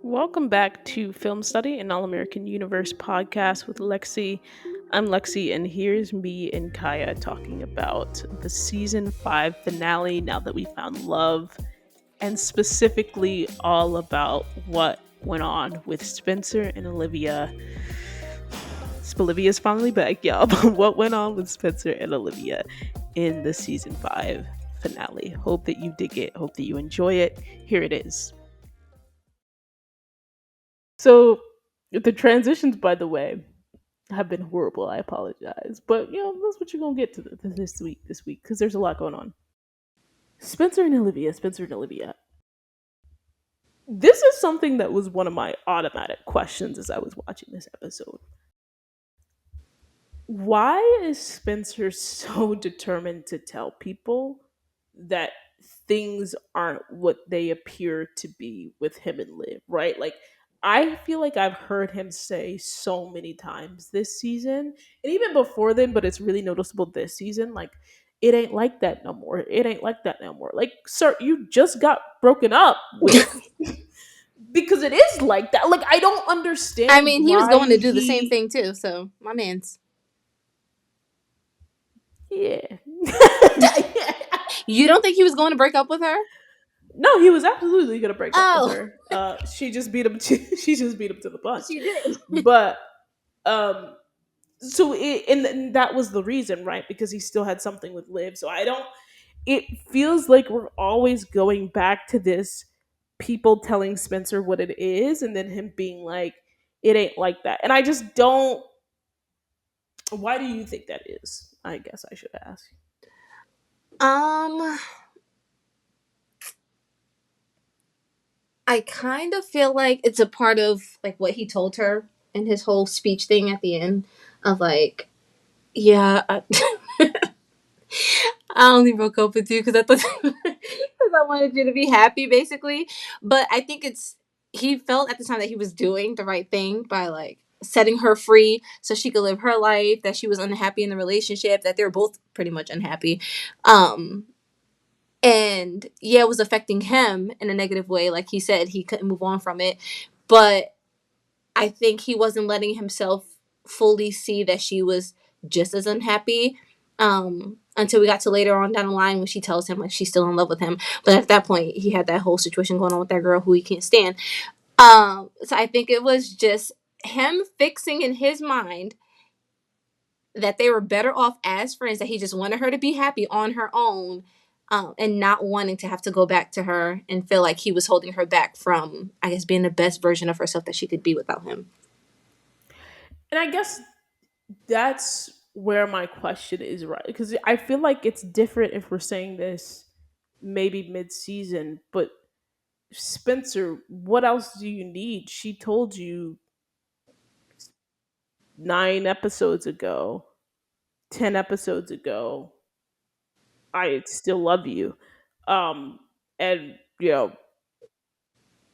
Welcome back to Film Study, an All American Universe podcast with Lexi. I'm Lexi, and here's me and Kaya talking about the season 5 finale now that we found love, and specifically all about what went on with Spencer and Olivia. Olivia's finally back, y'all. But what went on with Spencer and Olivia in the season 5 finale? Hope that you dig it, hope that you enjoy it. Here it is. So the transitions, by the way, have been horrible. I apologize, but that's what you're gonna get to this week. Because there's a lot going on. Spencer and Olivia. Spencer and Olivia. This is something that was one of my automatic questions as I was watching this episode. Why is Spencer so determined to tell people that things aren't what they appear to be with him and Liv, right? Like, I feel like I've heard him say so many times this season, and even before then, but it's really noticeable this season. Like, it ain't like that no more. It ain't like that no more. Like, sir, you just got broken up with. Because it is like that. Like, I don't understand I mean, he was why going to do the same he. thing too, so my man's. Yeah. You don't think he was going to break up with her? No, he was absolutely gonna break up with Oh, her. She just beat him. She just beat him to the punch. she did. But um, and that was the reason, right? Because he still had something with Liv. So I don't. It feels like we're always going back to this. People telling Spencer what it is, and then him being like, "It ain't like that." And I just don't. Why do you think that is? I guess I should ask. Um, I kind of feel like it's a part of like what he told her in his whole speech thing at the end of like, yeah, I only broke up with you because I thought because I wanted you to be happy, basically. But I think it's he felt at the time that he was doing the right thing by like setting her free so she could live her life. That she was unhappy in the relationship. That they were both pretty much unhappy. Um, and yeah, it was affecting him in a negative way. Like he said, he couldn't move on from it. But I think he wasn't letting himself fully see that she was just as unhappy until we got to later on down the line when she tells him like she's still in love with him. But at that point, he had that whole situation going on with that girl who he can't stand. So I think it was just him fixing in his mind that they were better off as friends, that he just wanted her to be happy on her own. And not wanting to have to go back to her and feel like he was holding her back from, I guess, being the best version of herself that she could be without him. And I guess that's where my question is, right? Because I feel like it's different if we're saying this maybe mid-season, but Spencer, what else do you need? She told you 9 episodes ago, 10 episodes ago, I still love you. And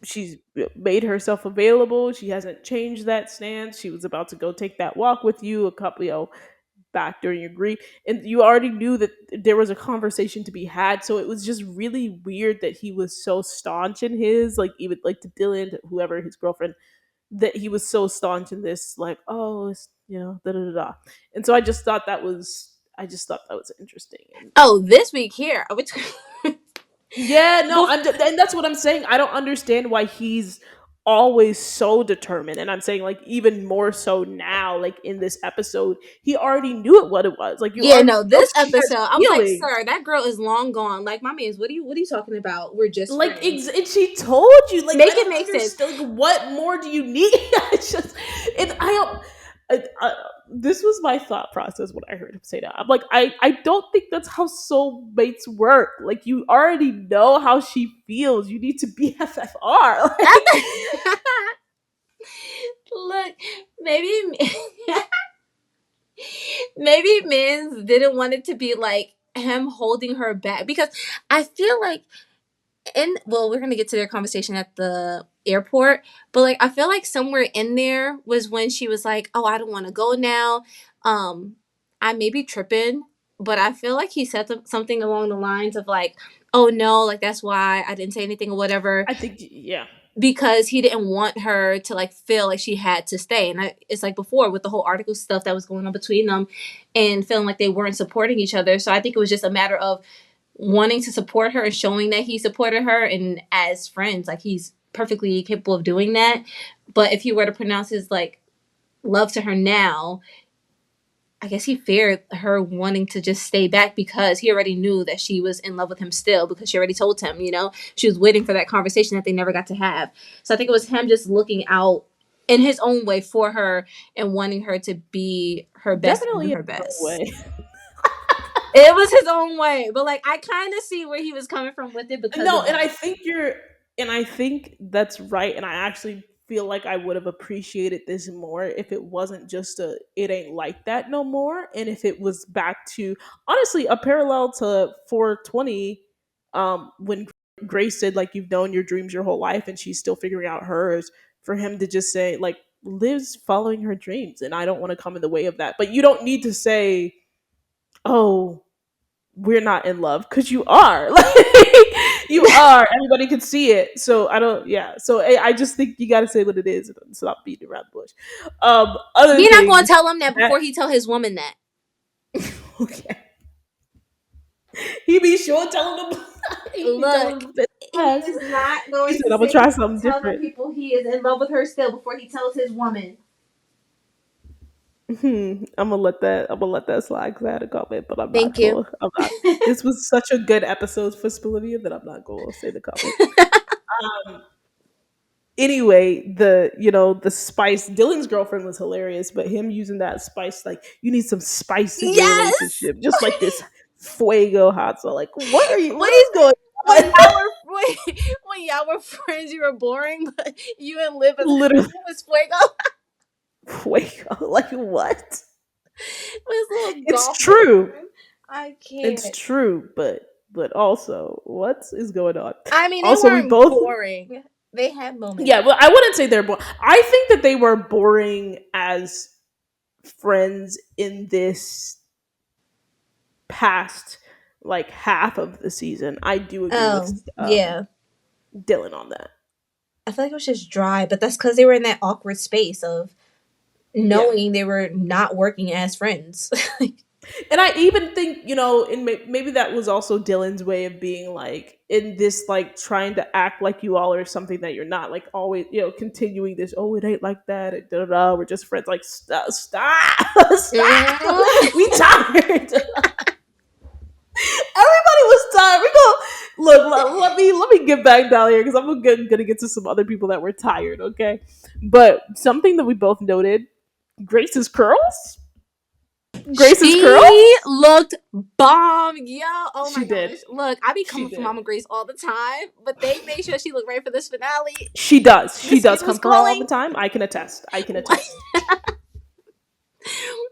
she's made herself available. She hasn't changed that stance. She was about to go take that walk with you a couple, back during your grief, and you already knew that there was a conversation to be had. So it was just really weird that he was so staunch in his, like, even like to Dylan, to whoever his girlfriend, that he was so staunch in this, like, oh, it's, da da da da. And so I just thought that was interesting. And Oh, this week here, which yeah, no, well, and that's what I'm saying. I don't understand why he's always so determined, and I'm saying, like, even more so now, like in this episode, he already knew what it was. Like, you yeah, already no, know this she has episode, I was like, feelings. sir, that girl is long gone. Like, my man's, what are you talking about? We're just Like, friends. and she told you, like, I Make it don't make sense. understand. Like, what more do you need? It's just, I don't. This was my thought process when I heard him say that. I'm like, I don't think that's how soulmates work. Like, you already know how she feels. You need to BFFR. Like, Look, maybe maybe Mins didn't want it to be like him holding her back because I feel like we're gonna get to their conversation at the airport, but like I feel like somewhere in there was when she was like, "Oh, I don't want to go now." Um, I may be tripping, but I feel like he said something along the lines of like, "Oh no, like that's why I didn't say anything or whatever." I think, yeah. because he didn't want her to like feel like she had to stay. And it's like before with the whole article stuff that was going on between them and feeling like they weren't supporting each other. So I think it was just a matter of wanting to support her and showing that he supported her. And as friends, like he's perfectly capable of doing that. But if he were to pronounce his like love to her now, I guess he feared her wanting to just stay back because he already knew that she was in love with him still because she already told him, you know, she was waiting for that conversation that they never got to have. So I think it was him just looking out in his own way for her and wanting her to be her best and do Definitely in her his own best. way. It was his own way, but like I kind of see where he was coming from with it because No, of and that. I think that's right. And I actually feel like I would have appreciated this more if it wasn't just a it ain't like that no more. And if it was back to honestly a parallel to 420, when Grace said like you've known your dreams your whole life and she's still figuring out hers, for him to just say, like, Liv's following her dreams and I don't want to come in the way of that. But you don't need to say, oh, we're not in love, because you are. Like, you are, everybody can see it. So I don't, yeah, so I just think you got to say what it is and stop beating around the bush. Other He not going to things tell him that that before he tell his woman that. okay, he be sure telling them. He be Look, telling them that he fast. is not He going said to I'm gonna say try something tell the different. people he is in love with her still before he tells his woman. I'm gonna let that slide because I had a comment, but Thank you. I'm not. This was such a good episode for Olivia that I'm not going to say the comment. Um, anyway, the spice. Dylan's girlfriend was hilarious, but him using that spice, like, you need some spice in your Yes. relationship, just like this fuego hot. So, like, what are you? What What is is going when on? y'all were when y'all were friends, you were boring, but you and Liv Literally was fuego fuego. Like, what? with his little It's golf true. boyfriend. I It's can't. true, but also, what is going on? I mean, they Also, we weren't both. boring. They had moments. Yeah, well, I wouldn't say they're boring. I think that they were boring as friends in this past, like, half of the season. I do agree Oh with yeah, Dylan on that. I feel like it was just dry, but that's because they were in that awkward space of Yeah. knowing they were not working as friends. And I even think, and maybe that was also Dylan's way of being like, in this, like, trying to act like you all are something that you're not, like, always, continuing this, oh, it ain't like that, and da da da, we're just friends. Like, stop, stop, stop. Mm. We tired. Everybody was tired. We go look. Let me get back down here because gonna get to some other people that were tired. Okay, but something that we both noted: Grace's curls. Grace's She curls. looked bomb, yo. Oh my She did. gosh. Look, I be She coming for did. Mama Grace all the time, but they made sure she looked right for this finale. She does. The She skin does was come for her all the glowing. time. I can attest. I can attest.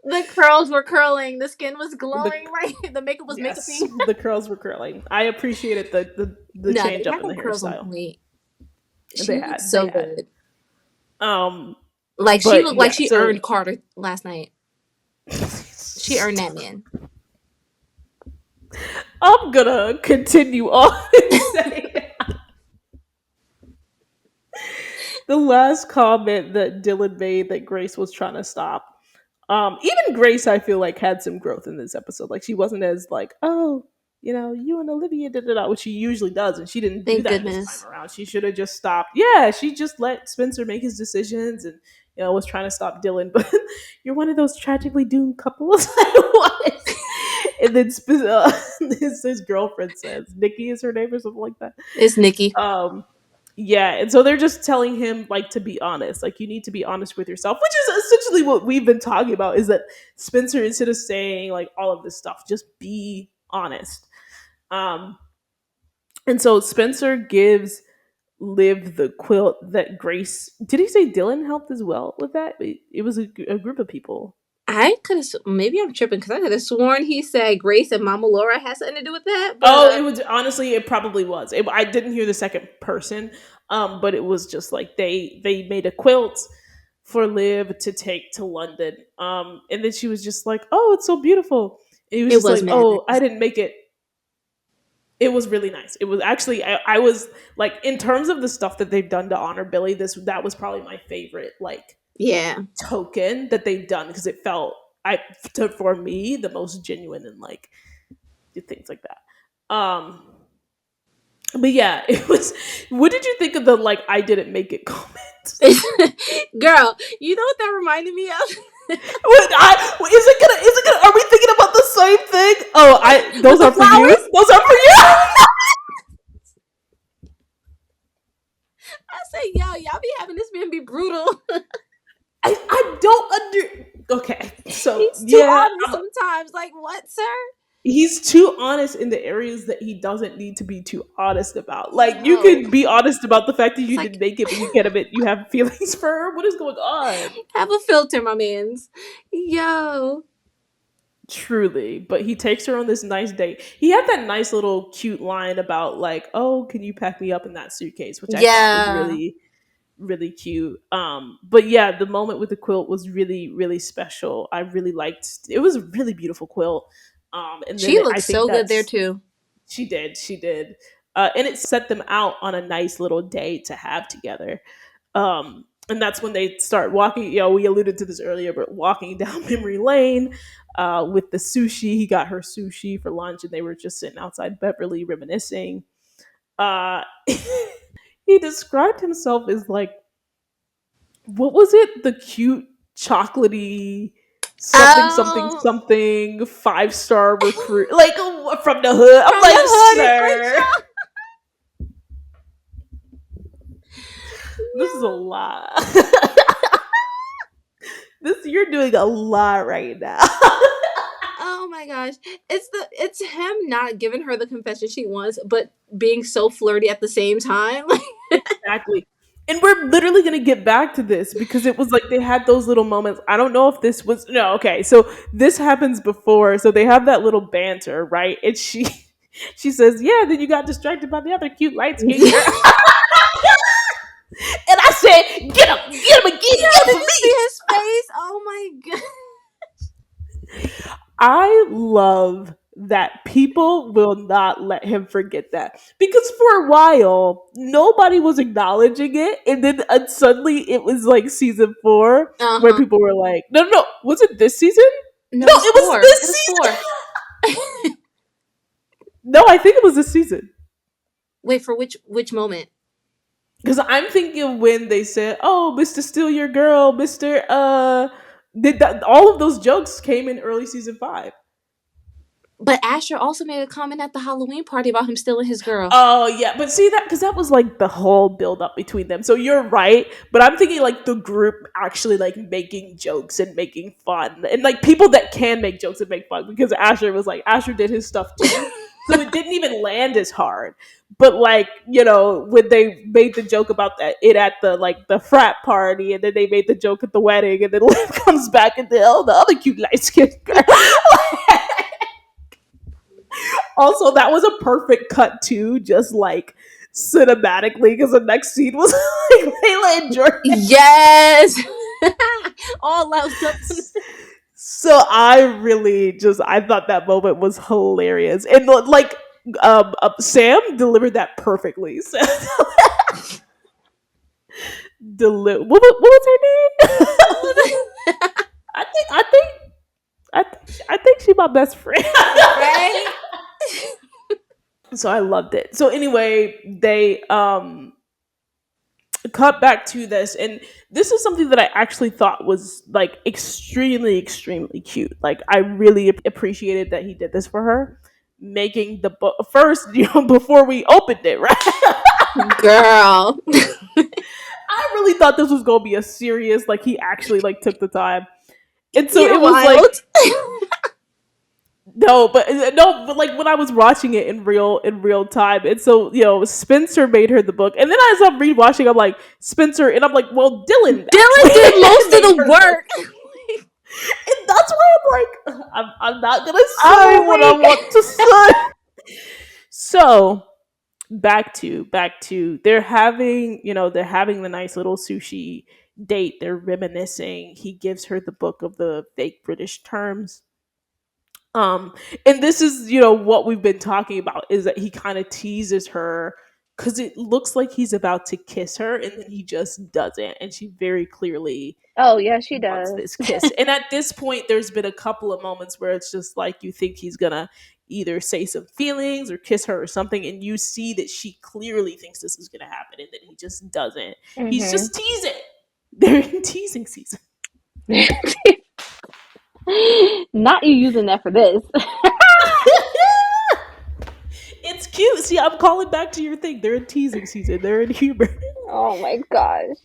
The curls were curling. The skin was The glowing. Right, the makeup was Yes, makeuping. the curls were curling. I appreciated the No, change they up had in the them curls on hairstyle. point. They She looked had. They so had. good. Um, Like she but looked like yeah. she So earned Carter last night. She earned that man. I'm gonna continue on and say the last comment that Dylan made that Grace was trying to stop. Even Grace, I feel like, had some growth in this episode. Like, she wasn't as like, oh, you and Olivia, da da da, which she usually does, and she didn't do Thank that this time goodness. around. She should have just stopped. Yeah, she just let Spencer make his decisions, and was trying to stop Dylan. But you're one of those tragically doomed couples. What? And then his girlfriend says Nikki is her name or something like that. It's Nikki. Um, yeah, and so they're just telling him, like, to be honest. Like, you need to be honest with yourself, which is essentially what we've been talking about. Is that Spencer, instead of saying like all of this stuff, just be honest. Um, and so Spencer gives Liv the quilt that Grace. Did he say Dylan helped as well with that? It was a group of people. I could have maybe I'm tripping because I could have sworn he said Grace and Mama Laura had something to do with that, but Oh, it was, honestly, it probably was. I didn't hear the second person, but it was just like they made a quilt for Liv to take to London, and then she was just like, "Oh, it's so beautiful." And he was it just was like, mad "Oh, I nice. didn't make it." It was really nice. It was actually I was like, in terms of the stuff that they've done to honor Billy, this that was probably my favorite like Yeah. token that they've done, because it felt, I for me, the most genuine and like things like that. But yeah, it was. What did you think of the like I didn't make it comment? Girl, you know what that reminded me of? Is it gonna? Is it gonna? Are we thinking about the same thing? Oh, I With those the are for you. flowers? Those are for you. I say, yo, y'all be having this man be brutal. I don't under. Okay, so He's too yeah, honest sometimes. Like, what, sir? he's too honest in the areas that he doesn't need to be too honest about. Like, you Yo. could be honest about the fact that It's you like, didn't make it, but you get a bit. You have feelings for her. What is going on? have a filter, my mans. Yo. Truly, but he takes her on this nice date. He had that nice little cute line about like, "Oh, can you pack me up in that suitcase?" which I thought was Yeah. really really cute. But yeah, the moment with the quilt was really really special. I really liked it. Was a really beautiful quilt. And then She I looks think so good there that's too. she did. And it set them out on a nice little day to have together. And that's when they start walking. You know, we alluded to this earlier, but walking down memory lane with the sushi. He got her sushi for lunch, and they were just sitting outside Beverly reminiscing. He described himself as like, what was it? The cute, chocolatey, something, something, Oh, something, 5-star recruit, like from the hood. I'm from the like, hood in sir, Crenshaw. this is a Yeah. lot. This you're doing a lot right now. Oh my gosh. It's him not giving her the confession she wants, but being so flirty at the same time. Exactly. And we're literally going to get back to this because it was like they had those little moments. I don't know if this was no, okay. So this happens before. So they have that little banter, right? And she she says, "Yeah, then you got distracted by the other cute light-skinned girl." And I said, get him again, Yo, get him did for you see me." his face? Oh my god. I love that people will not let him forget that, because for a while nobody was acknowledging it, and then suddenly it was like season 4 where Uh-huh. people were like, "No, no, no, was it this season? No, No, it was it was 4. It this was season." 4. No, I think it was this season, Wait, for which moment? because I'm thinking of when they said, "Oh, Mr. Steal Your Girl, Mr. Did that, all of those jokes came in early season 5. But Asher also made a comment at the Halloween party about him stealing his girl. Oh yeah, but see that, because that was like the whole build up between them. So you're right, but I'm thinking like the group actually like making jokes and making fun, and like people that can make jokes and make fun. Because Asher was like, Asher did his stuff too, so it didn't even land as hard. But like, you know, when they made the joke about that it at the like the frat party, and then they made the joke at the wedding, and then Liv comes back and then, oh, the other cute light skinned girl. Also, that was a perfect cut too, just like cinematically, because the next scene was like Layla and Jordan. Yes. All loused up. So I really just I thought that moment was hilarious, and like Sam delivered that perfectly. So, what was her name? I think I think she's my best friend. Right? So I loved it. So anyway, they cut back to this, and this is something that I actually thought was like extremely extremely cute. Like, I really appreciated that he did this for her, making the book first, you know, before we opened it, right? Girl. I really thought this was gonna be a serious, like, he actually like took the time, and so You're it was like, wild. no, but like when I was watching it in real time, and so, you know, Spencer made her the book, and then as I'm rewatching, I'm like, Spencer, and I'm like, well, Dylan actually Dylan did most of made the her the book. work. And that's why I'm like, I'm not gonna say I'm what I weak. want to say. So back to they're having, you know, they're having the nice little sushi date. They're reminiscing. He gives her the book of the fake British terms. Um, and this is, you know, what we've been talking about is that he kind of teases her because it looks like he's about to kiss her, and then he just doesn't, and she very clearly Oh yeah, she wants does. this kiss. And at this point, there's been a couple of moments where it's just like you think he's gonna either say some feelings or kiss her or something, and you see that she clearly thinks this is gonna happen, and then he just doesn't. He's Hmm. just teasing. They're in teasing season. Not you using that for this. It's cute. See, I'm calling back to your thing. They're in teasing season. They're in humor. Oh my gosh.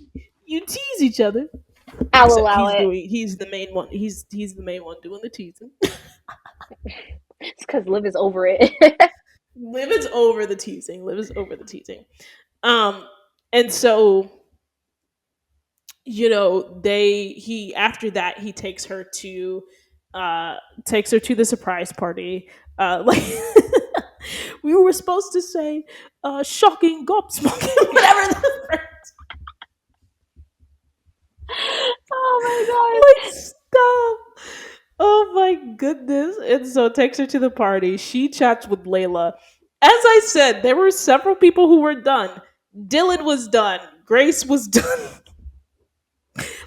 You tease each other. I'll Except allow it. he's the main one. He's the main one doing the teasing. It's because Liv is over it. Liv is over the teasing. Liv is over the teasing. Um, and so, you know, he after that he uh takes her to the surprise party. Like we were supposed to say shocking gobsmocking, whatever the Oh like stop. Oh my goodness. And so takes her to the party. She chats with Layla. As I said, there were several people who were done. Dylan was done. Grace was done.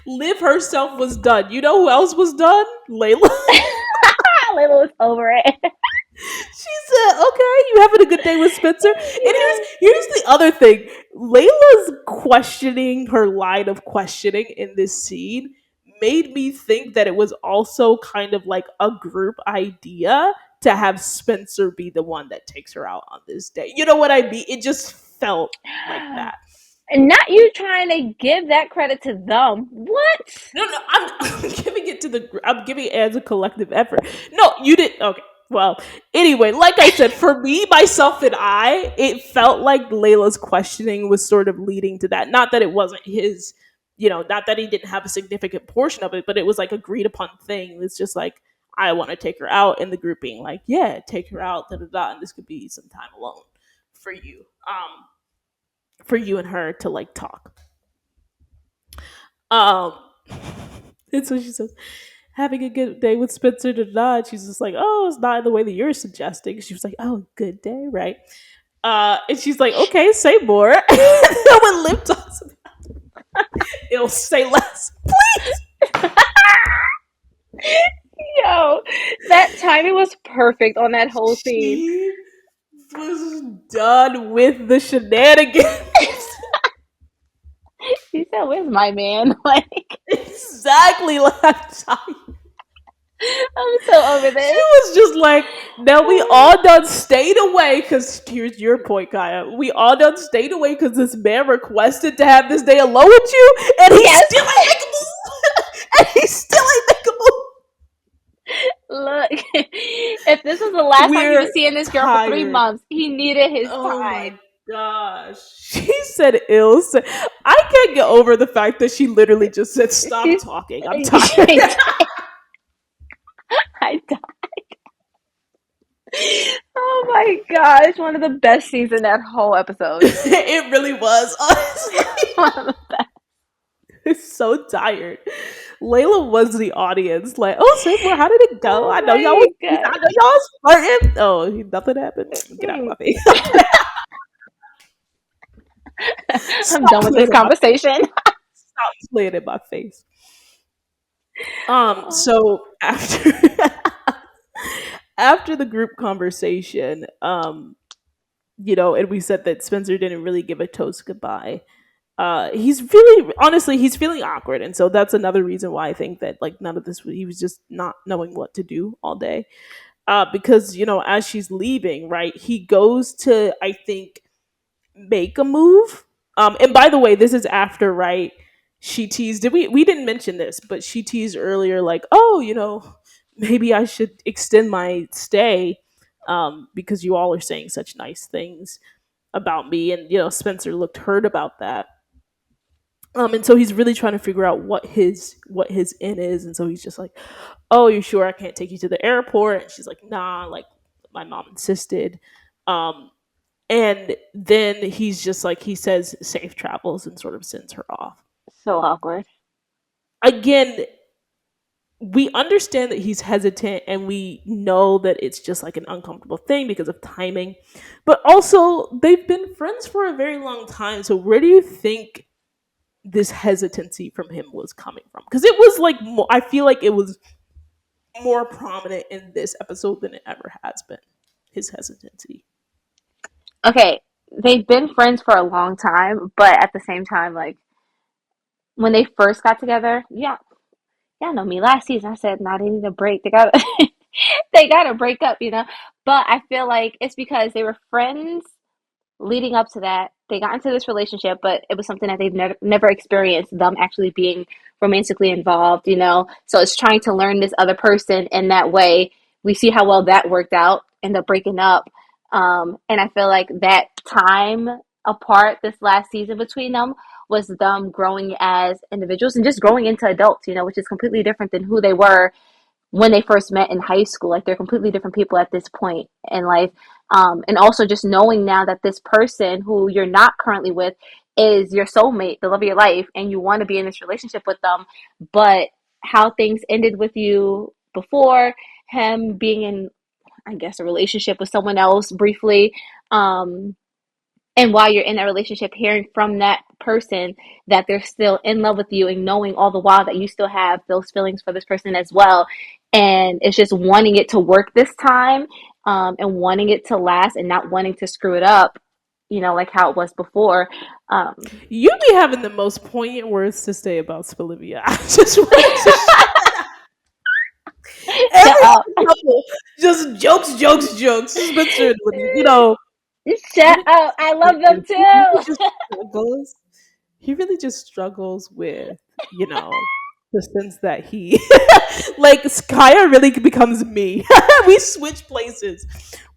Liv herself was done. You know who else was done? Layla. my god. Little is over it. She said, "Okay, you having a good day with Spencer?" And Yes. here's the other thing: Layla's questioning, her line of questioning in this scene made me think that it was also kind of like a group idea to have Spencer be the one that takes her out on this day. You know what I mean? It just felt like that. And not you trying to give that credit to them. What? No, no, I'm giving it to I'm giving it as a collective effort. No, you didn't. Okay. Well, anyway, like I said, for me, myself, and I, it felt like Layla's questioning was sort of leading to that. Not that it wasn't his, you know, not that he didn't have a significant portion of it, but it was like agreed upon thing. It's just like, I want to take her out, and the group being like, yeah, take her out, da da da, and this could be some time alone for you and her to like talk. Um, and so she says, having a good day with Spencer to nod. She's just like, oh, it's not in the way that you're suggesting. She was like, oh, good day, right? And she's like, okay, say more. And then when Liv talks, it'll say less. Yo, that timing was perfect on that whole scene. She was done with the shenanigans. She said, "Where's my man?" Like, Exactly last time. I'm so over She this. was just like, now we all done stayed away because here's your point, Kaya. We all done stayed away because this man requested to have this day alone with you, and he Yes. still ain't make a move. And he still ain't make a move. Look, if this was the last time he was We're seeing this girl for three tired. months, he needed his Oh time. my gosh. She said ill. I can't get over the fact that she literally just said, stop She's, talking. I'm tired. I died. Oh my gosh, one of the best scenes in that whole episode. It really was, One honestly. of the So tired. Layla was the audience. Like, oh, Seymour, how did it go? Oh I know y'all my was, I god. know y'all was flirting. Oh, nothing happened. Get out of my face. I'm Stop done with this playing in my conversation. Stop playing in my face. Oh, So after after the group conversation, you know, and we said that Spencer didn't really give a toast goodbye. He's really honestly he's feeling awkward, and so that's another reason why I think that like none of this he was just not knowing what to do all day. Because you know, as she's leaving, right, he goes to, I think, make a move. And by the way, this is after, right, she teased, did we didn't mention this, but she teased earlier like, oh, you know, maybe I should extend my stay because you all are saying such nice things about me. And you know, Spencer looked hurt about that. And so he's really trying to figure out what his in is, and so he's just like, "Oh, you sure I can't take you to the airport?" And she's like, "Nah, like my mom insisted." Um, and then he's just like, he says safe travels and sort of sends her off. so awkward. Again, we understand that he's hesitant and we know that it's just like an uncomfortable thing because of timing. But also, they've been friends for a very long time. So where do you think this hesitancy from him was coming from? Because it was like, I feel like it was more prominent in this episode than it ever has been. His hesitancy. Okay, they've been friends for a long time, but at the same time, like when they first got together, yeah, y'all know me. Last season, I said, "Nah, they need a break. They got to they got to break up," you know. But I feel like it's because they were friends leading up to that. They got into this relationship, but it was something that they've never experienced, them actually being romantically involved, you know. So it's trying to learn this other person in that way. We see how well that worked out, end up breaking up. And I feel like that time apart this last season between them was them growing as individuals and just growing into adults, you know, which is completely different than who they were when they first met in high school. Like they're completely different people at this point in life. And also just knowing now that this person who you're not currently with is your soulmate, the love of your life, and you want to be in this relationship with them, but how things ended with you before, him being in, I guess, a relationship with someone else briefly, um, and while you're in that relationship, hearing from that person that they're still in love with you and knowing all the while that you still have those feelings for this person as well. And it's just wanting it to work this time, and wanting it to last and not wanting to screw it up, you know, like how it was before. Um, You be having the most poignant words to say about Olivia. I just wanted to shut every up. couple just jokes, jokes, jokes. Spencer and Olivia, you know, Shut when it up. I comes love to them Spencer, he really too. just struggles. He really just struggles with, you know, the sense that he like Skya really becomes me. We switch places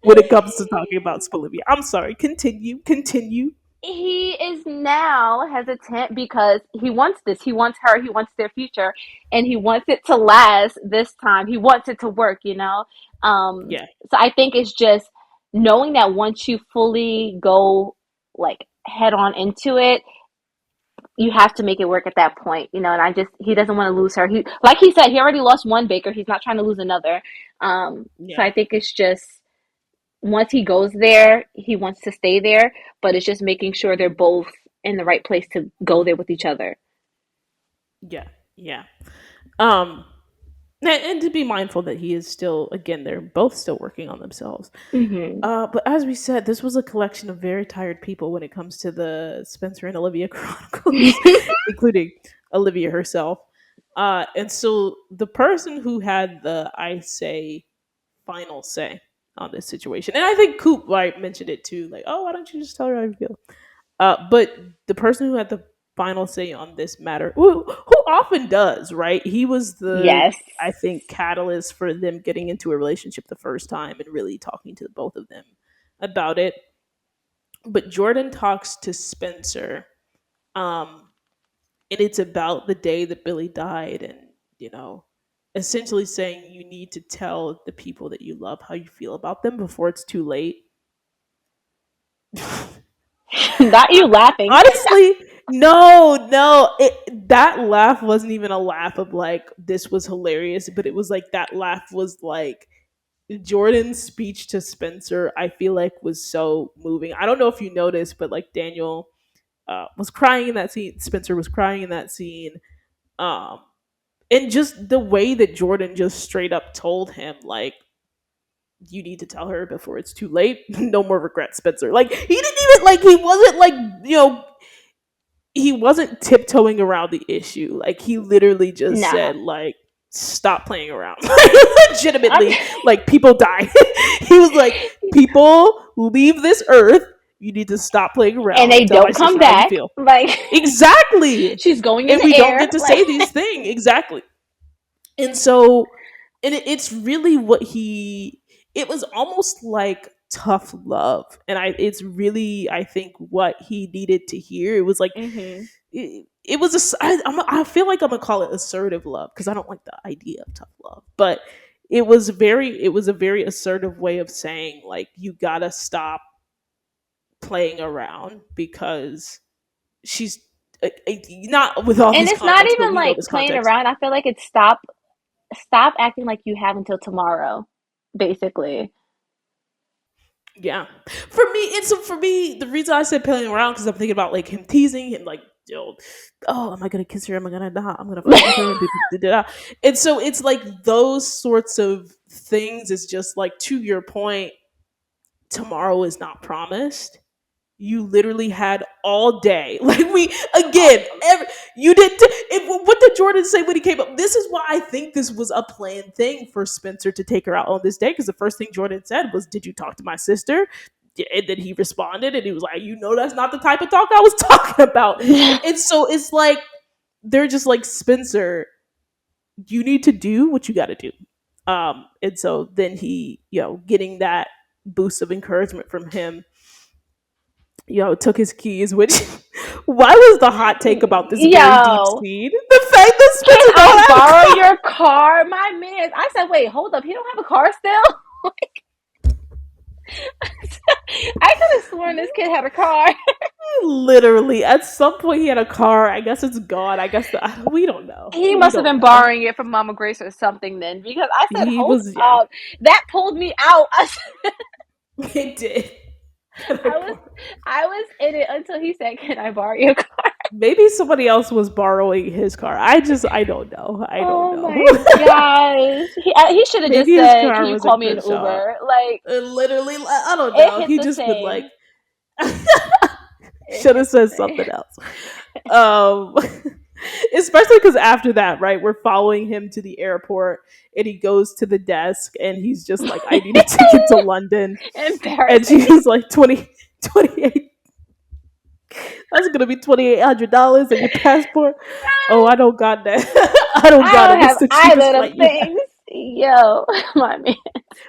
when it comes to talking about Olivia. I'm sorry. Continue. Continue. He is now hesitant because he wants this. He wants her. He wants their future, and he wants it to last this time. He wants it to work, you know. Yeah. So I think it's just knowing that once you fully go like head on into it, you have to make it work at that point, you know. And I just he doesn't want to lose her. He, like he said, he already lost one Baker. He's not trying to lose another. So Yeah. I think it's just once he goes there, he wants to stay there, but it's just making sure they're both in the right place to go there with each other. Yeah. Yeah. Um and to be mindful that he is still, again, they're both still working on themselves. Hmm. But as we said, this was a collection of very tired people when it comes to the Spencer and Olivia Chronicles, including Olivia herself. And so the person who had the I say final say on this situation, and I think Coop like mentioned it too, like, oh, why don't you just tell her how you feel? But the person who had the final say on this matter, who often does, right? He was the, Yes. I think, catalyst for them getting into a relationship the first time and really talking to both of them about it. But Jordan talks to Spencer, um, and it's about the day that Billy died, and you know, essentially saying you need to tell the people that you love how you feel about them before it's too late. Not you laughing. Honestly, no, no. That laugh wasn't even a laugh of like this was hilarious, but it was like that laugh was like Jordan's speech to Spencer. I feel like was so moving. I don't know if you noticed, but like Daniel was crying in that scene. Spencer was crying in that scene. Um, and just the way that Jordan just straight up told him like you need to tell her before it's too late. No more regrets, Spencer. Like he didn't even like he wasn't like you know he wasn't tiptoeing around the issue. Like he literally just Nah. said like stop playing around. Legitimately, like people die. He was like people leave this earth. You need to stop playing And around they and tell my don't come sister how you back. feel. Like Exactly. she's going in And the we don't air. get to Like say these things. Exactly. And so and it's really what he it was almost like tough love, and it's really I think what he needed to hear. It was like hmm it was I feel like I'm gonna call it assertive love because I don't like the idea of tough love, but it was a very assertive way of saying like you gotta stop playing around because she's not with all and these it's not context, but even we know like this playing context. around. I feel like it's stop. stop acting like you have until tomorrow, basically. Yeah. For me, the reason I said playing around because I'm thinking about like him teasing him, like, yo, oh, am I gonna kiss her? Am I gonna not? I'm gonna flirt with her. And so it's like those sorts of things is just like to your point, tomorrow is not promised. You literally had all day. Like we again, you did. What did Jordan say when he came up? This is why I think this was a planned thing for Spencer to take her out on this day. Because the first thing Jordan said was, "Did you talk to my sister?" Yeah, and then he responded, and he was like, "You know, that's not the type of talk I was talking about." And so it's like they're just like, Spencer, you need to do what you got to do. And so then he, getting that boost of encouragement from him, took his keys, which why was the hot take about this very deep Yo, scene? The fact that can Spencer I don't have a borrow car. your car? My man. I said, wait, hold up. He don't have a car still? I could have sworn this kid had a car. Literally, at some point he had a car. I guess it's gone. I guess we don't know. He We must have don't been know. borrowing it from Mama Grace or something then, because I said, He hold was, yeah. up. That pulled me out. It did. Can I I was borrow? I was in it until he said, "Can I borrow your car?" Maybe somebody else was borrowing his car. I don't know. I don't Oh know. my gosh. He should have just Maybe his said, "Can car you was a call me an good shot. Uber?" Like Literally, I don't it know. hit He the just been like, same. It should have hit the said same. something else. Um, especially because after that, right, we're following him to the airport, and he goes to the desk, and he's just like, "I need a ticket to London," and Embarrassing. she's like, 28. That's gonna be $2,800 and your passport. Oh, I don't got that. I don't I got it. don't What's have the cheapest either of flight them you have? things. Yo, my man.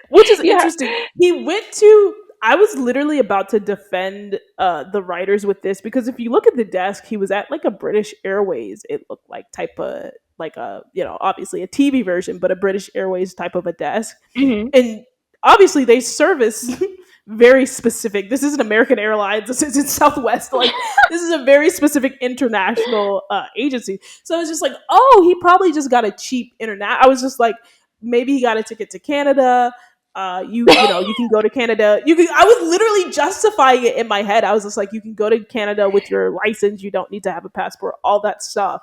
Which is You heard, interesting. He went to. I was literally about to defend the writers with this because if you look at the desk, he was at like a British Airways. It looked like type of like a obviously a TV version, but a British Airways type of a desk. hmm And obviously they service very specific. This isn't American Airlines. This isn't Southwest. Like this is a very specific international agency. So it's just like, oh, he probably just got a cheap internet. I was just like, maybe he got a ticket to Canada. You can go to Canada. You can. I was literally justifying it in my head. I was just like, you can go to Canada with your license. You don't need to have a passport. All that stuff.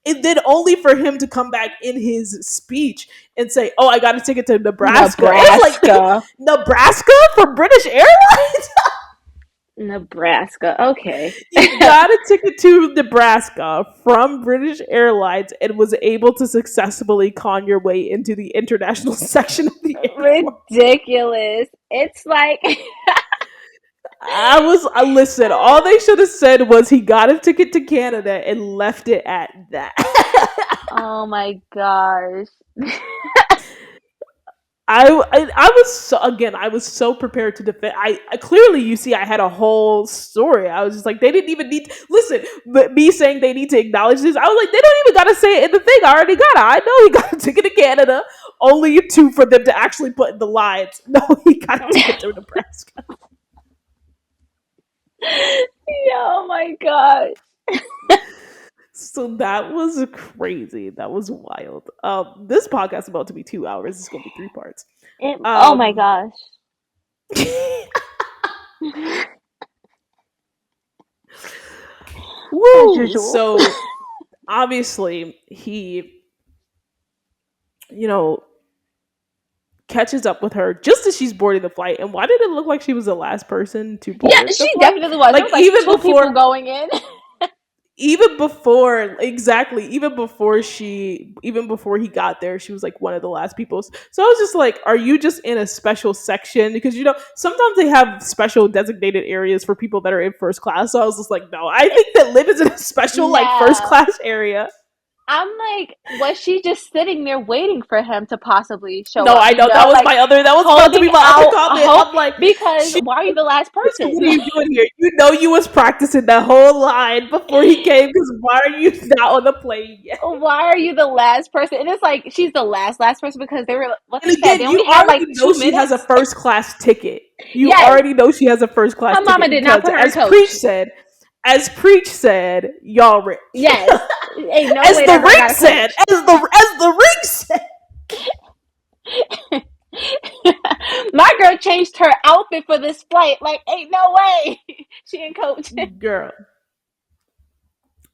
And then only for him to come back in his speech and say, "Oh, I got a ticket to Nebraska." It's like Nebraska. Nebraska for British Airlines. Nebraska. Okay. You got a ticket to Nebraska from British Airlines and was able to successfully con your way into the international section of the airport. Ridiculous. It's like I listen. All they should have said was he got a ticket to Canada and left it at that. oh my gosh. I was so, again, I was so prepared to defend. I clearly, you see, I had a whole story. I was just like, they didn't even need to, listen. But me saying they need to acknowledge this, I was like, they don't even got to say it in the thing. I already got it. I know he got a ticket to Canada. Only two for them to actually put in the lines. No, he got a ticket to Nebraska. Yeah, oh my god. So that was crazy. That was wild. This podcast is about to be 2 hours. It's gonna be three parts. Oh my Um, gosh. As woo. usual. So obviously he, you know, catches up with her just as she's boarding the flight. And why did it look like she was the last person to Yeah, board the she flight? definitely was. There Like was like two people going in. even before he got there, she was like one of the last people. So I was just like, are you just in a special section? Because sometimes they have special designated areas for people that are in first class. So I was just like, no, I think that Liv is in a special like first Yeah. class area. I'm like, was she just sitting there waiting for him to possibly show No, up? I know Like that was about to holding be my other out comment. hope I'm like, because she why are you the last so person? what are you doing here? You know you was practicing that whole line before he came because why are you not on the plane yet? Why are you the last person? And it's like she's the last person because they were what And they said. They again, you only had already like know two she has a minutes. first class ticket. You Yes, already know she has a first class her mama ticket did not because put her in coach. As Preach said, y'all rich. Yes, ain't no As way the that girl ring got a said, coach. as the ring said. My girl changed her outfit for this flight. Like, ain't no way. She in coach. Girl.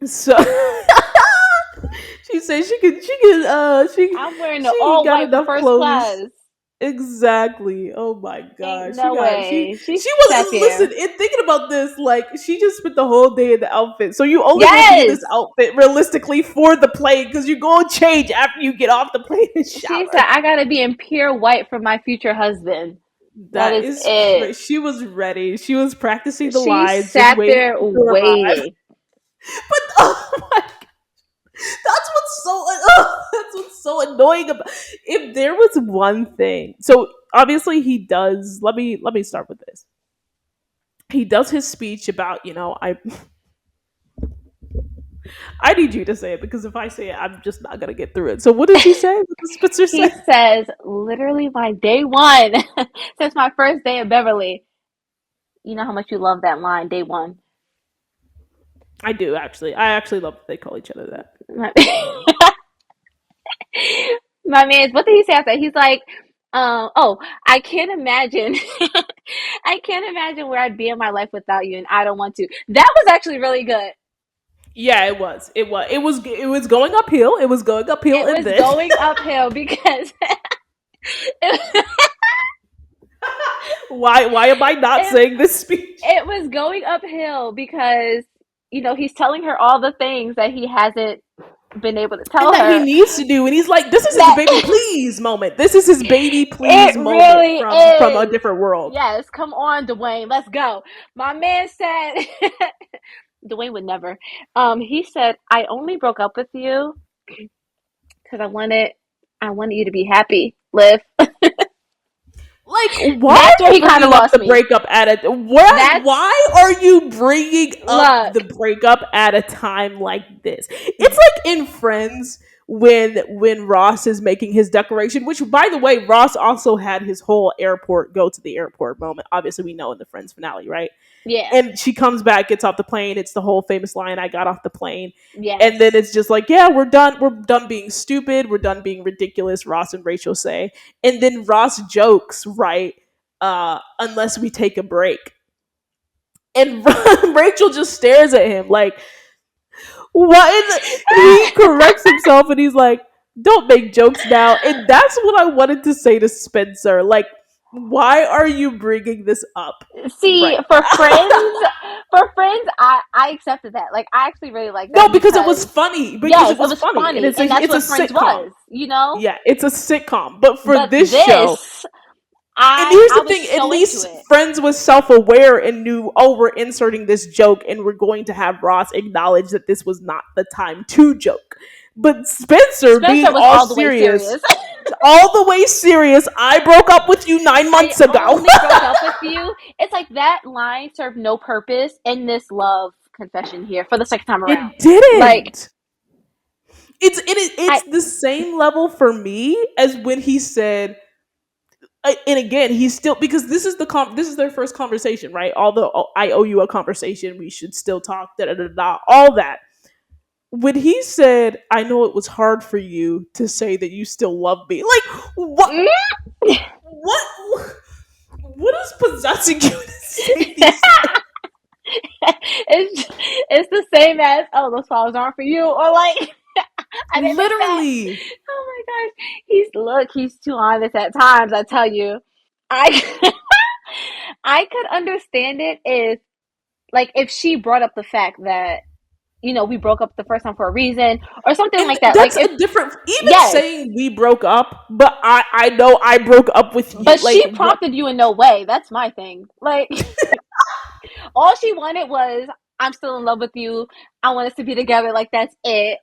So she said I'm wearing the she all got white for enough first clothes. class. Exactly. Oh my Ain't god. no way. She She sat was there. listen, in thinking about this, like she just spent the whole day in the outfit. So you only gonna be in Yes. this outfit realistically for the plane because you go and change after you get off the plane and She said, shower. I gotta be in pure white for my future husband. That That is is it. she was ready. She was practicing the She lines, just sat waiting there for it to arrive. waiting. But oh my, that's what's so that's what's so annoying about. If there was one thing, so obviously he does. Let me start with this. He does his speech about I need you to say it because if I say it, I'm just not gonna get through it. So what does he say? What does Spencer He say? says, literally my day one, since my first day in Beverly. You know how much you love that line, day one. I do actually. I actually love that they call each other that. My, my man, what did he say after? He's like, oh, I can't imagine. I can't imagine where I'd be in my life without you, and I don't want to. That was actually really good. Yeah, it was. It was. It was going uphill. It was going uphill, It and was then going uphill because it, why am I not it, saying this speech? it was going uphill because he's telling her all the things that he hasn't been able to And tell that he her. needs to do, and he's like, "This is his That baby please moment. This is his baby please it moment really from a is. different world." Yes, come on, Dwayne, let's go. My man said, Dwayne would never. He said, I only broke up with you because I wanted you to be happy, Liv. Like, why That's are where you he kind of bringing up lost the me. breakup at it? What? That's Why are you bringing up the look. breakup at a time like this? It's like in Friends when Ross is making his declaration. Which, by the way, Ross also had his whole airport go to the airport moment. Obviously, we know in the Friends finale, right? Yeah. And she comes back, gets off the plane. It's the whole famous line, "I got off the plane," and then Yes. it's just like, "Yeah, we're done. We're done being stupid. We're done being ridiculous." Ross and Rachel say, and then Ross jokes, right? Unless we take a break, and Rachel just stares at him like, "What?" And he corrects himself, and he's like, "Don't make jokes now." And that's what I wanted to say to Spencer. Like, why are you bringing this up See, right now? for friends, I accepted that. Like, I actually really like No, that because it was because funny. Because it yes, it was was funny, and funny, and that's it's a what Friends sitcom. was. Yeah, it's a sitcom. But for But this show, this, and I here's I the was thing: at so into least it. Friends was self-aware and knew, oh, we're inserting this joke, and we're going to have Ross acknowledge that this was not the time to joke. But Spencer, being Spencer was all all the way serious, serious. all the way serious, I broke up with you 9 months I ago. only broke up with you. It's like that line served no purpose in this love confession here for the second time around. It Like didn't. I It's the same level for me as when he said, and again, he's still, because this is their first conversation, right? Although I owe you a conversation, we should still talk, da da da da, all that. When he said, "I know it was hard for you to say that you still love me," like what what is possessing you to say these things? it's the same as those flowers aren't for you or like I didn't make that. Literally, Oh my gosh. He's too honest at times, I tell you. I I could understand it if she brought up the fact that we broke up the first time for a reason or something and like that. Like that's if a different. Even yes, saying we broke up, but I know I broke up with you. but Like she what? prompted you in no way. That's my thing. Like all she wanted was I'm still in love with you. I want us to be together. Like that's it.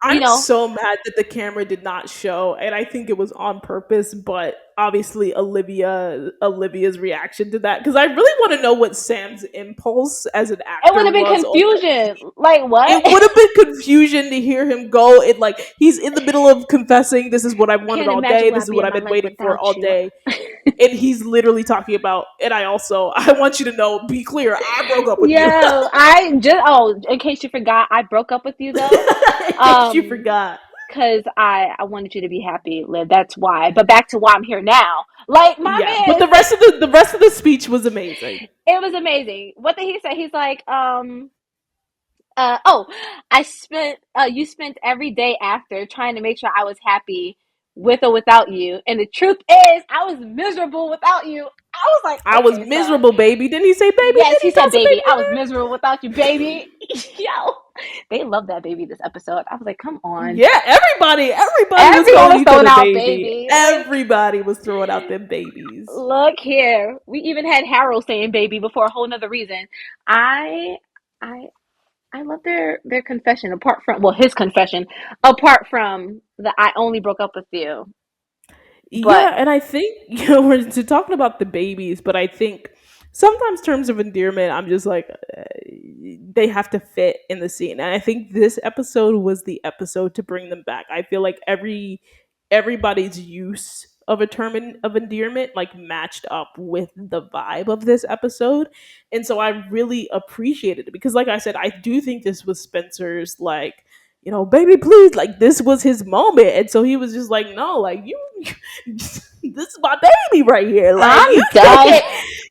You I'm know, so mad that the camera did not show, and I think it was on purpose. But obviously, Olivia's reaction to that, because I really want to know what Sam's impulse as an it would actor have been was on that. confusion. Like what? It would have been confusion to hear him go. It like he's in the middle of confessing, "This is what I've wanted Can't all imagine day. where This I'd is be what in I've my been life waiting for without all you. day." And he's literally talking about, and I want you to know, be clear, I broke up with you. Yo, in case you forgot, I broke up with you though. In case you Um, forgot. Cause I wanted you to be happy, Liv. That's why. But back to why I'm here now. Like my Yeah, but man, the rest of the speech was amazing. it was amazing. What did he say? He's like, oh, I spent you spent every day after trying to make sure I was happy with or without you. And the truth is I was miserable without you. I was like, I was okay, sir. miserable, baby. Didn't he say baby? Yes, Did he he said toss a baby. baby I in was there? miserable without you, baby. Yo. They love that baby this episode. I was like, come on. Yeah, everybody was Everyone calling was each throwing other out baby. baby. Like, Everybody was throwing out them babies. look here. We even had Harold saying baby before a whole nother reason. I I I love their confession apart from well his confession apart from the I only broke up with you. But Yeah, and I think we're talking about the babies, but I think sometimes terms of endearment, I'm just like they have to fit in the scene, and I think this episode was the episode to bring them back. I feel like everybody's use of a of endearment like matched up with the vibe of this episode, and so I really appreciated it because, like I said, I do think this was Spencer's like. Baby, please, like this was his moment, and so he was just like, "No, like you this is my baby right here. Like I'm done.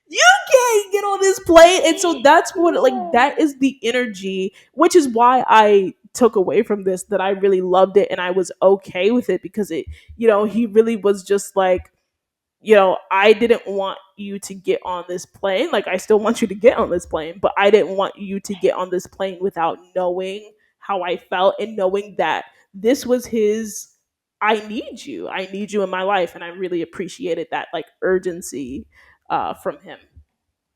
you can't get on this plane." And so that's what like that is the energy, which is why I took away from this that I really loved it and I was okay with it because he really was just like, I didn't want you to get on this plane. Like, I still want you to get on this plane, but I didn't want you to get on this plane without knowing how I felt and knowing that this was his. I need you. I need you in my life. And I really appreciated that, like, urgency from him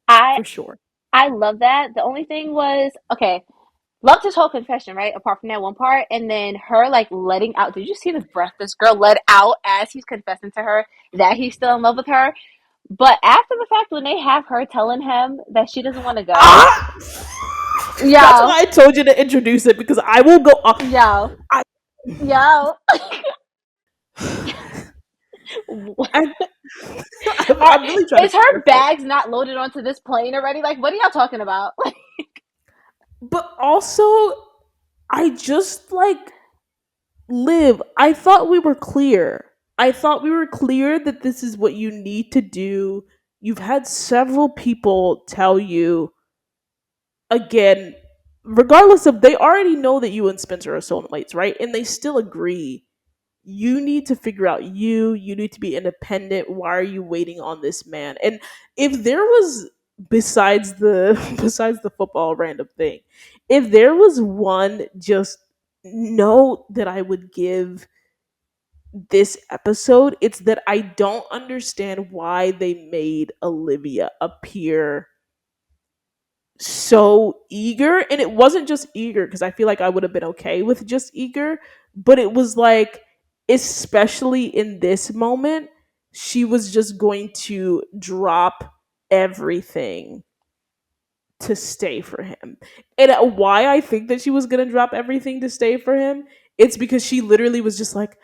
I for sure. I love that. The only thing was okay. Loved his whole confession, right? Apart from that one part, and then her like letting out. Did you see the breath this girl let out as he's confessing to her that he's still in love with her? But after the fact, when they have her telling him that she doesn't want to go, Ah! That's yo, why I told you to introduce it because I will go. yo, I, yo, I, Are, I'm really trying to is be her careful. bags not loaded onto this plane already? Like, what are y'all talking about? But also, I just like Liv, I thought we were clear. I thought we were clear that this is what you need to do. You've had several people tell you again, regardless of they already know that you and Spencer are soulmates, right? And they still agree. You need to figure out you need to be independent. Why are you waiting on this man? And if there was besides the besides the football random thing, if there was one just note that I would give this episode, it's that I don't understand why they made Olivia appear so eager. And it wasn't just eager because I feel like I would have been okay with just eager, but it was like, especially in this moment, she was just going to drop everything to stay for him. And why I think that she was going to drop everything to stay for him, it's because she literally was just like,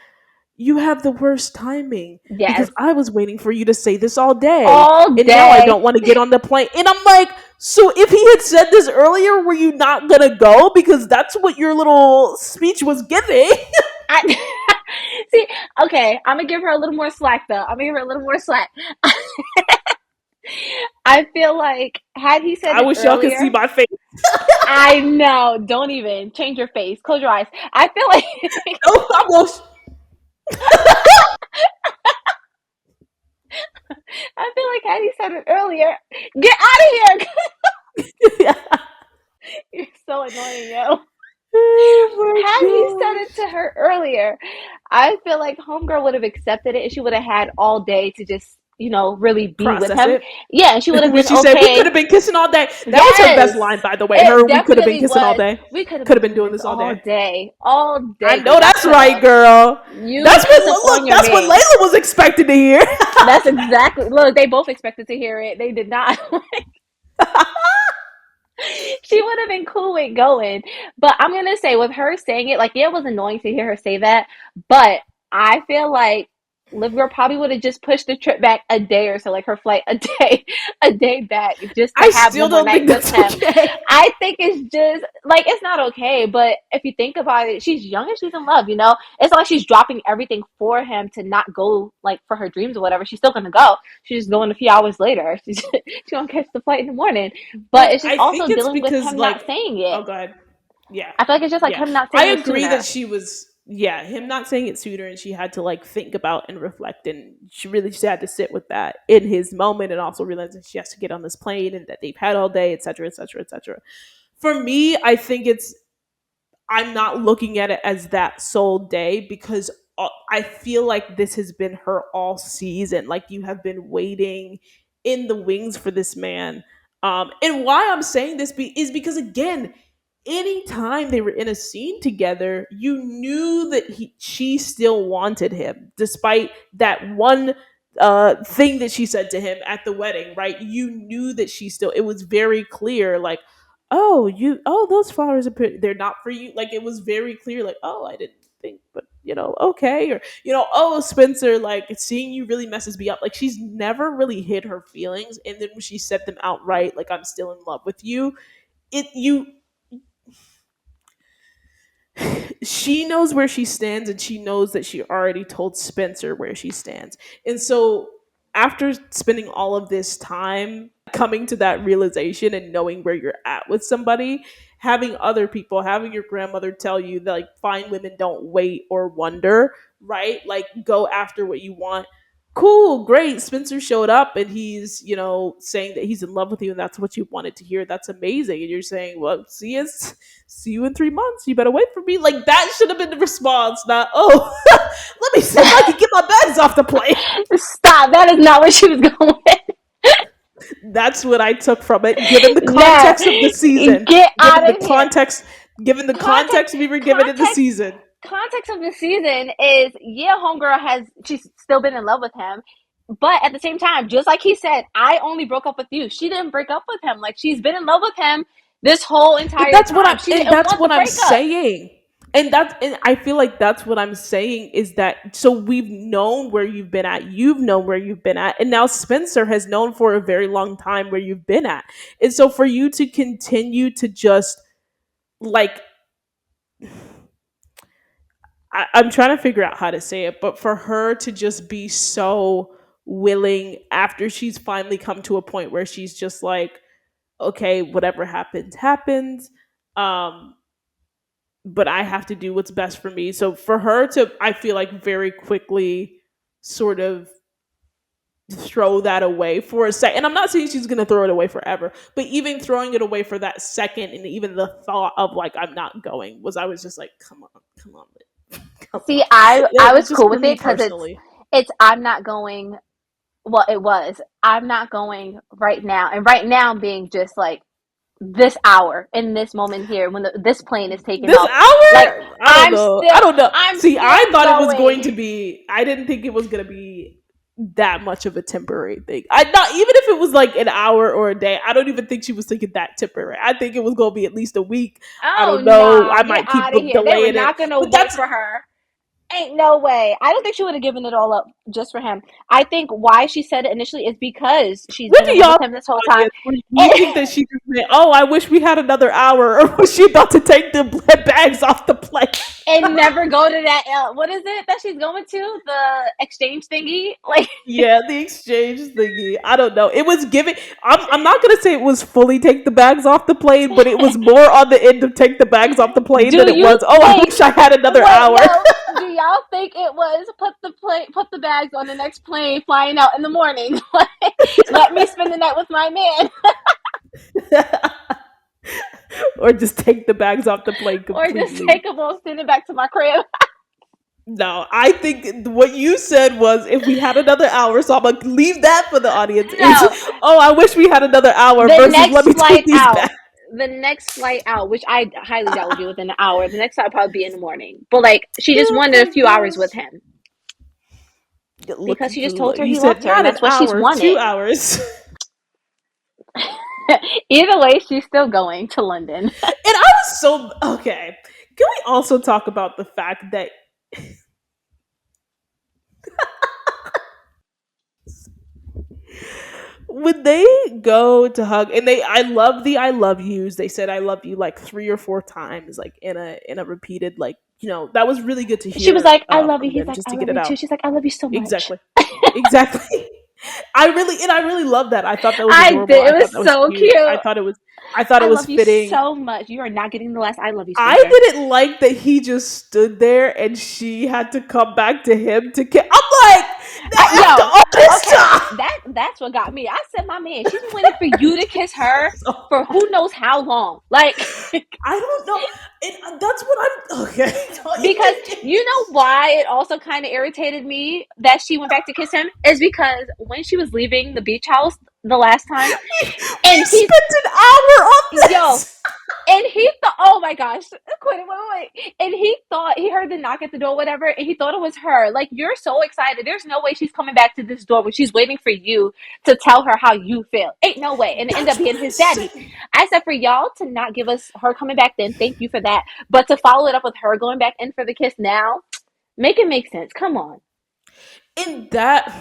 you have the worst timing Yes, because I was waiting for you to say this all day all and now I day. don't want to get on the plane. And I'm like, so if he had said this earlier, were you not going to go? Because that's what your little speech was giving. I see. Okay, I'm gonna give her a little more slack though. I'm gonna give her a little more slack. I feel like had he said I it wish y'all could see earlier, my face. I know. Don't even change your face. Close your eyes. I feel like No, I'm going I feel like had he said it earlier, get out of here. to. You're so annoying, yo. Oh Had he said my it to her earlier, I feel like Homegirl would have accepted it and she would have had all day to just, really be with process him. it. Yeah, and she would have When been she said we could okay. have been kissing all day. That was her best Yes, line, by the way. it Her we could have been definitely kissing all was. day. We could have Could been have been doing doing this this all all day. day. All I day, know girl. Y'all that's could right, have. girl. You That's what messed up on look. your That's what man. Layla was expecting to hear. That's exactly. Look, they both expected to hear it. They did not. She would have been cool with going. But I'm gonna say with her saying it, like, yeah, it was annoying to hear her say that. But I feel like Liv girl probably would have just pushed the trip back a day or so, like her flight a day back, just to I have still one more don't night think with that's him. okay. I think it's just like it's not okay. But if you think about it, she's young and she's in love. It's not like she's dropping everything for him to not go like for her dreams or whatever. She's still gonna go. She's just going a few hours later. She's gonna catch the flight in the morning. But But it's just I also think it's dealing with because him not like, saying it. oh god, yeah, I feel like it's just like yeah. him not I saying it agree that sooner. she was, yeah, him not saying it sooner, and she had to like think about and reflect, and she really just had to sit with that in his moment, and also realize that she has to get on this plane and that they've had all day, etc., etc., etc. For me, I think it's, I'm not looking at it as that sole day because I feel like this has been her all season. Like you have been waiting in the wings for this man. And why I'm saying this is because again, anytime they were in a scene together, you knew that she still wanted him, despite that one thing that she said to him at the wedding. Right? You knew that she still. It was very clear. Like, oh, those flowers are pretty, they're not for you. Like it was very clear, like, oh, I didn't think, but okay. Or oh, Spencer, like seeing you really messes me up. Like she's never really hid her feelings, and then when she said them outright, like, I'm still in love with you, it you she knows where she stands, and she knows that she already told Spencer where she stands. And so after spending all of this time coming to that realization and knowing where you're at with somebody, having other people, having your grandmother tell you that like fine women don't wait or wonder, right? Like go after what you want. Cool, great. Spencer showed up and he's, saying that he's in love with you and that's what you wanted to hear. That's amazing. And you're saying, well, see you in 3 months. You better wait for me. Like that should have been the response, not, oh, let me see if I can get my bags off the plane. Stop. That is not where she was going. That's what I took from it, given the Nah, context of the season, get given out the of here. context, given the Context, context we were given in the context, season. context of the season is yeah, homegirl she's still been in love with him, but at the same time, just like he said, I only broke up with you. She didn't break up with him. Like she's been in love with him this whole But entire time. She didn't that's want the what I'm breakup. saying. And I feel like that's what I'm saying is that so we've known where you've been at, you've known where you've been at, and now Spencer has known for a very long time where you've been at. And so for you to continue to just like I'm trying to figure out how to say it, but for her to just be so willing after she's finally come to a point where she's just like, okay, whatever happens, happens. Um, but I have to do what's best for me. So for her to, I feel like very quickly sort of throw that away for a second. And I'm not saying she's going to throw it away forever, but even throwing it away for that second and even the thought of like, I'm not going was, I was just like, come on, come See, on. I was Just cool for with me it because personally. it's I'm not going. Well, it was I'm not going right now, and right now being just like this hour in this moment here when this plane is taking This off. Like hour? I don't know. I don't know. I'm See, I still thought it was going going. to be, I didn't think it was going to be that much of a temporary thing. I not even if it was like an hour or a day, I don't even think she was thinking that temporary. I think it was going to be at least a week. I Oh don't know. nah, I get might keep out of here. They were delaying it. not gonna But wait that's for her. Ain't no way. I don't think she would have given it all up just for him. I think why she said it initially is because she's what been do in love y'all with him this whole time. audience? Do you think that she just meant, oh, I wish we had another hour, or was she about to take the bags off the plane? And never go to that what is it that she's going to? The exchange thingy? Like Yeah, the exchange thingy. I don't know. It was giving. I'm not gonna say it was fully take the bags off the plane, but it was more on the end of take the bags off the plane than do it you was. Oh, I wait, wish I had another wait, hour. yo, do y'all think it was put the bags on the next plane flying out in the morning? Like, let me spend the night with my man. Or just take the bags off the plane Or just completely. take them all, send it back to my crib. No, I think what you said was if we had another hour, so I'm gonna leave that for the audience. Is, No. oh, I wish we had another hour The versus let next me take flight these out. back. The next flight out, which I highly doubt would be within an hour. The next flight would probably be in the morning. But like she just Oh wanted a my few hours with gosh! him Look, because she just told her you he said loved her, and not an that's what she's hour, two wanted. hours. Either way, she's still going to London. And I was so okay. Can we also talk about the fact that when they go to hug and I love the I love yous. They said I love you like 3 or 4 times, like in a repeated, like, that was really good to She was hear like, I love you. from He's them, like, just I to get love it you too. out. She's like, I love you so much. Exactly. Exactly. I really love that. I thought that was I adorable. did. I It thought was that was so cute. cute. I thought it I was love you fitting. so much. You are not getting the last I love you, I Spencer. didn't like that he just stood there and she had to come back to him to kiss. I'm like, now after Yo, all this okay, time. that's what got me. I said, my man, she's been waiting for you to kiss her for who knows how long. Like, I don't know. And that's what I'm. Okay. Don't because even get you know why it also kind of irritated me that she went back to kiss him is because when she was leaving the beach house the last time, we and he, spent an hour on yo, this. and he thought, oh my gosh, quit it, wait. And he thought, he heard the knock at the door, whatever, and he thought it was her. Like, you're so excited. There's no way she's coming back to this door when she's waiting for you to tell her how you feel. Ain't no way. And it ended That's up being what I'm his daddy. saying. I said, for y'all to not give us her coming back then, thank you for that. But to follow it up with her going back in for the kiss now, make it make sense. Come on. And that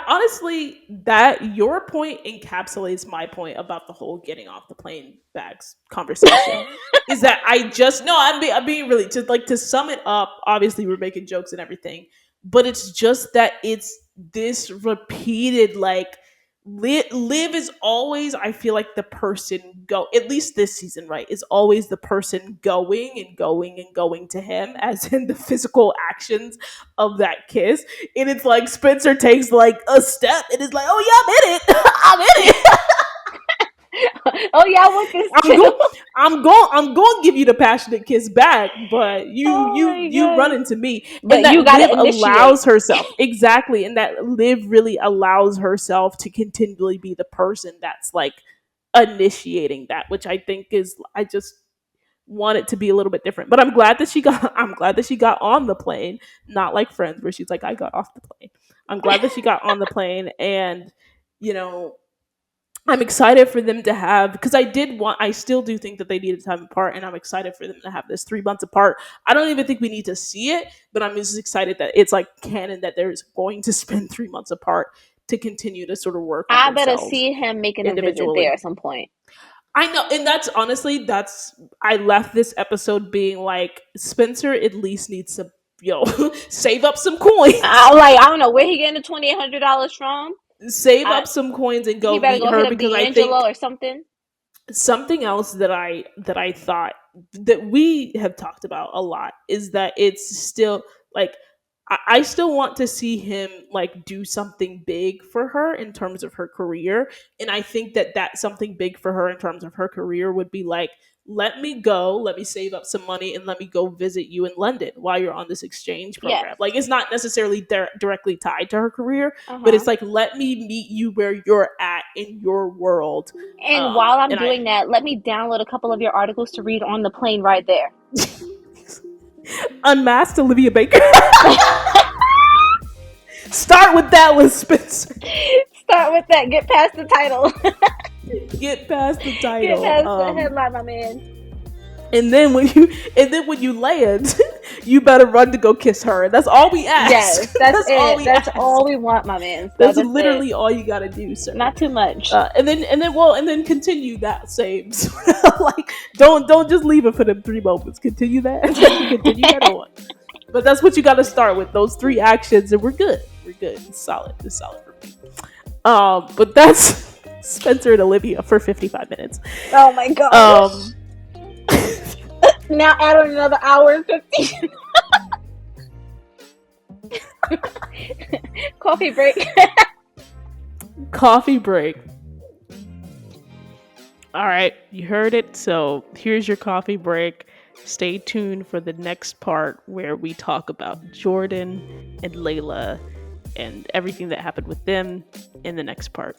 honestly, that your point encapsulates my point about the whole getting off the plane bags conversation. Is that I just no, I'm being really, to sum it up. Obviously, we're making jokes and everything, but it's just that it's this repeated, like, live is always, I feel like, the person go, at least this season, right, is always the person going and going and going to him, as in the physical actions of that kiss. And it's like Spencer takes like a step and is like, "Oh yeah, I'm in it. I'm in it. Oh, yeah, I want this I'm too. going. I'm going to give you the passionate kiss back, but you Oh you my you run God. into me." And But that you got Liv to initiate. allows herself, exactly, and that Liv really allows herself to continually be the person that's like initiating that, which I think is, I just want it to be a little bit different. But I'm glad that she got on the plane, not like Friends where she's like, I got off the plane. I'm glad that she got on the plane, and you know, I'm excited for them to have, because I still do think that they needed time apart, and I'm excited for them to have this 3 months apart. I don't even think we need to see it, but I'm just excited that it's like canon that they're going to spend 3 months apart to continue to sort of work on I better themselves see him making a visit there individually. at some point. I know, and that's honestly, that's I left this episode being like, Spencer at least needs to, save up some coins, Like, I don't know where he getting the $2,800 from. save I, up some coins and he go better meet go hit her, up because I D'Angelo think or something. something else that I thought that we have talked about a lot is that it's still like, I still want to see him like do something big for her in terms of her career. And I think that something big for her in terms of her career would be like, let me save up some money and let me go visit you in London while you're on this exchange Yes. program. Like, it's not necessarily directly tied to her career, Uh but huh. it's like, let me meet you where you're at in your world. And while I'm And I doing that, let me download a couple of your articles to read on the plane right there. unmasked Olivia Baker. Start with that one, Spencer. Start with that. Get past the title. Get past the Get title. past the headline, my man. And then when you land, you better run to go kiss her. That's all we Yes, ask. that's That's all it. we That's ask. all we want, my man. That's That's it. literally all you gotta do, sir. Not too much. And then continue that same sort of like, don't just leave it for them 3 moments. Continue that. Continue that on. But that's what you got to start with, those 3 actions, and we're good. We're good. It's solid. It's solid for me. But that's Spencer and Olivia for 55 minutes. Oh my gosh. Um, Now add on another hour and 15. Coffee break. coffee break. All right, you heard it. So here's your coffee break. Stay tuned for the next part where we talk about Jordan and Layla and everything that happened with them in the next part.